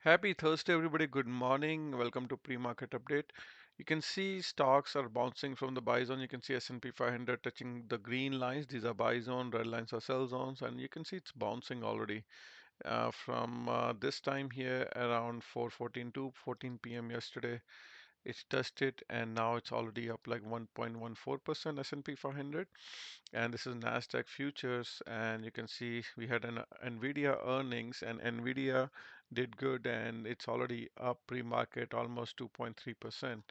Happy Thursday, everybody. Good morning. Welcome to pre-market update. You can see stocks are bouncing from the buy zone. You can see S&P 500 touching the green lines. These are buy zone, red lines are sell zones, and you can see it's bouncing already from this time here around 4:14 to 14 p.m. yesterday. It's tested and now it's already up like 1.14% S&P 500, and this is Nasdaq futures. And you can see we had an NVDA earnings, and NVIDIA did good, and it's already up pre-market almost 2.3%.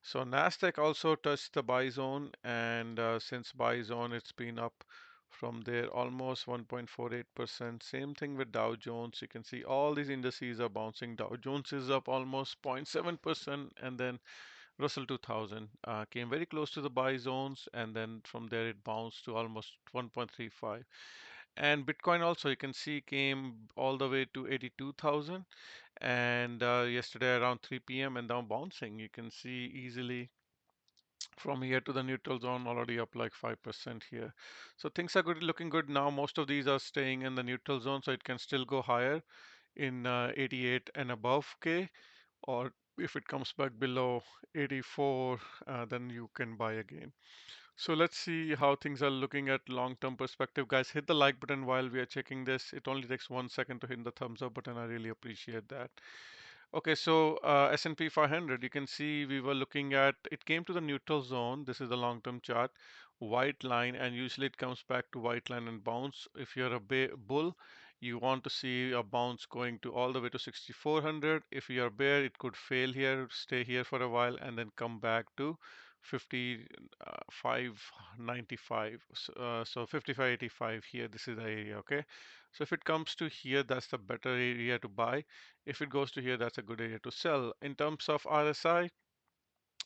So Nasdaq also touched the buy zone, and since buy zone, it's been up from there almost 1.48%. Same thing with Dow Jones. You can see all these indices are bouncing. Dow Jones is up almost 0.7%, and then Russell 2000 came very close to the buy zones, and then from there it bounced to almost 1.35. And Bitcoin also, you can see, came all the way to 82,000, and yesterday around 3 p.m. and now bouncing. You can see easily from here to the neutral zone, already up like 5% here. So things are good, looking good now. Most of these are staying in the neutral zone, so it can still go higher in 88 and above K, or if it comes back below 84, then you can buy again. So let's see how things are looking at long-term perspective. Guys, hit the like button while we are checking this. It only takes 1 second to hit the thumbs up button. I really appreciate that. Okay, so S&P 500, you can see we were looking at, it came to the neutral zone. This is the long-term chart, white line, and usually it comes back to white line and bounce. If you're a bull, you want to see a bounce going to all the way to 6,400. If you're a bear, it could fail here, stay here for a while, and then come back to 55.95. So 55.85 here. This is the area. Okay. So if it comes to here, that's the better area to buy. If it goes to here, that's a good area to sell. In terms of RSI,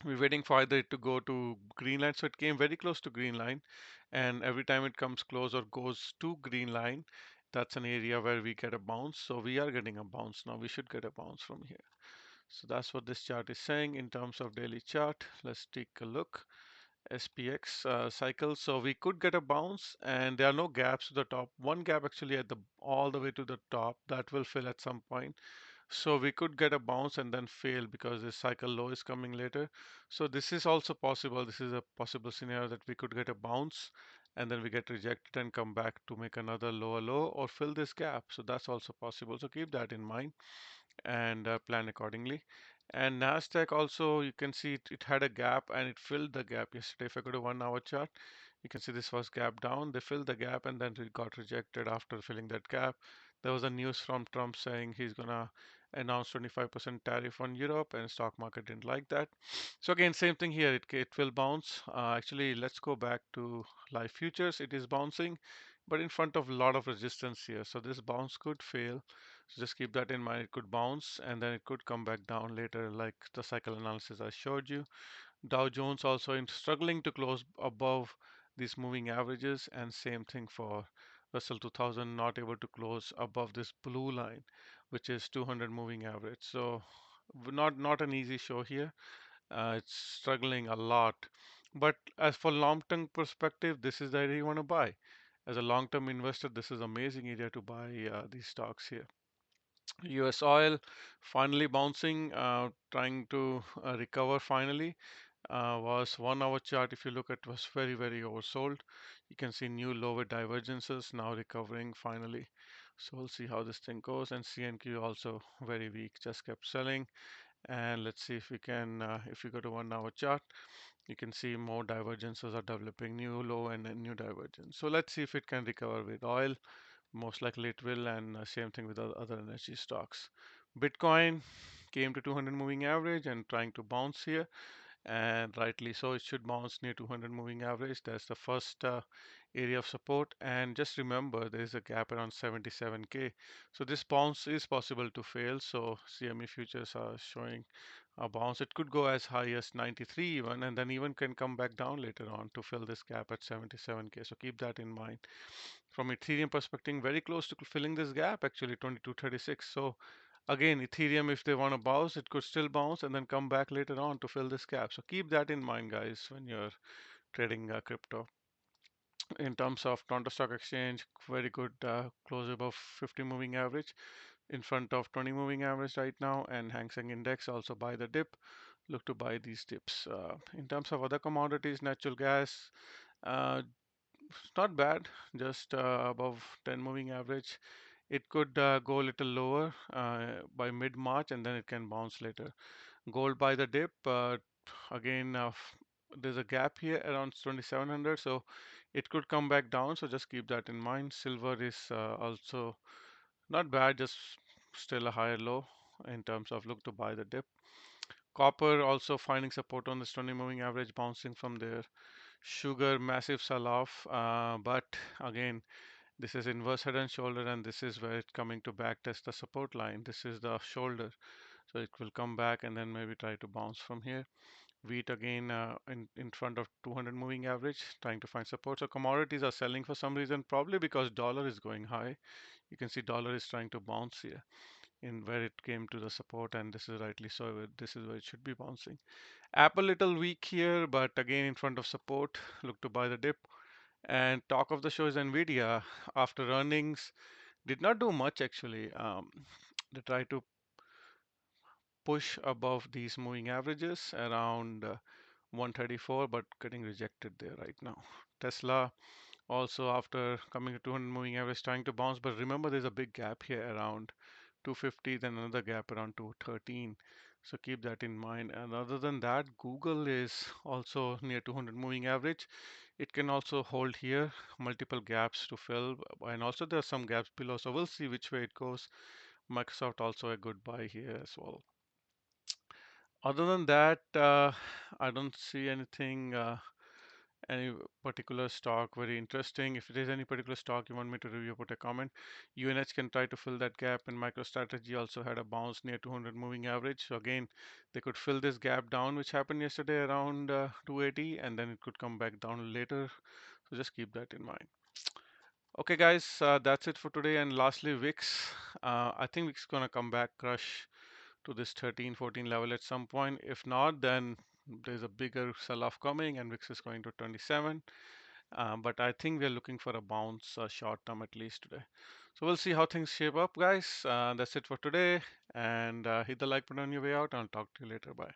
we're waiting for either it to go to green line. So it came very close to green line, and every time it comes close or goes to green line, that's an area where we get a bounce. So we are getting a bounce now. We should get a bounce from here. So that's what this chart is saying in terms of daily chart. Let's take a look. SPX cycle. So we could get a bounce, and there are no gaps to the top. One gap actually at the all the way to the top that will fill at some point. So we could get a bounce and then fail because the cycle low is coming later. So this is also possible. This is a possible scenario that we could get a bounce and then we get rejected and come back to make another lower low or fill this gap. So that's also possible. So keep that in mind and plan accordingly. And Nasdaq also, you can see it had a gap and it filled the gap yesterday. If I go to 1 hour chart, you can see this was gap down. They filled the gap and then it got rejected after filling that gap. There was a news from Trump saying he's gonna announce 25% tariff on Europe, and stock market didn't like that. So again, same thing here. It will bounce. Actually, let's go back to live futures. It is bouncing, but in front of a lot of resistance here. So this bounce could fail. So just keep that in mind. It could bounce and then it could come back down later, like the cycle analysis I showed you. Dow Jones also in struggling to close above these moving averages, and same thing for Russell 2000, not able to close above this blue line, which is 200 moving average. So not an easy show here. It's struggling a lot. But as for long-term perspective, this is the area you want to buy. As a long-term investor, this is amazing area to buy these stocks here. US oil finally bouncing, trying to recover finally. Was 1 hour chart, if you look at, was very oversold. You can see new lower divergences now recovering finally. So we'll see how this thing goes. And CNQ also very weak, just kept selling. And let's see if we can, if we go to 1 hour chart, you can see more divergences are developing, new low and a new divergence. So let's see if it can recover with oil. Most likely it will, and same thing with other energy stocks. Bitcoin came to 200 moving average and trying to bounce here, and rightly so. It should bounce near 200 moving average. That's the first area of support. And just remember, there is a gap around 77K. So this bounce is possible to fail. So CME futures are showing a bounce. It could go as high as 93 even, and then even can come back down later on to fill this gap at 77K. So keep that in mind. From Ethereum perspective, very close to filling this gap, actually 2236. So again, Ethereum, if they want to bounce, it could still bounce and then come back later on to fill this gap. So keep that in mind, guys, when you're trading crypto. In terms of Toronto Stock Exchange, very good close above 50 moving average. in front of 20 moving average right now, and Hang Seng Index also buy the dip. Look to buy these dips. In terms of other commodities, natural gas, it's not bad, just above 10 moving average. It could go a little lower by mid-March, and then it can bounce later. Gold by the dip, again, there's a gap here around 2700, so it could come back down, so just keep that in mind. Silver is also not bad, just still a higher low in terms of look to buy the dip. Copper also finding support on this 20 moving average, bouncing from there. Sugar, massive sell-off, but again, this is inverse head and shoulder, and this is where it's coming to back test the support line. This is the shoulder, so it will come back and then maybe try to bounce from here. Wheat again in front of 200 moving average, trying to find support. So commodities are selling for some reason, probably because dollar is going high. You can see dollar is trying to bounce here in where it came to the support, and this is rightly so. This is where it should be bouncing. Apple little weak here, but again in front of support. Look to buy the dip. And talk of the show is NVDA. After earnings, did not do much actually. They try to push above these moving averages around 134, but getting rejected there right now. Tesla also after coming to 200 moving average trying to bounce, but remember there's a big gap here around 250, then another gap around 213. So keep that in mind. And other than that, Google is also near 200 moving average. It can also hold here, multiple gaps to fill, and also there are some gaps below. So we'll see which way it goes. Microsoft also a good buy here as well. Other than that, I don't see anything, any particular stock very interesting. If there's any particular stock you want me to review, put a comment. UNH can try to fill that gap, and MicroStrategy also had a bounce near 200 moving average. So again, they could fill this gap down, which happened yesterday around 280, and then it could come back down later. So just keep that in mind. Okay, guys, that's it for today. And lastly, VIX. I think VIX is gonna come back, crush to this 13, 14 level at some point. If not, then there's a bigger sell-off coming and VIX is going to 27. But I think we're looking for a bounce short term at least today. So we'll see how things shape up, guys. That's it for today. And hit the like button on your way out. I'll talk to you later. Bye.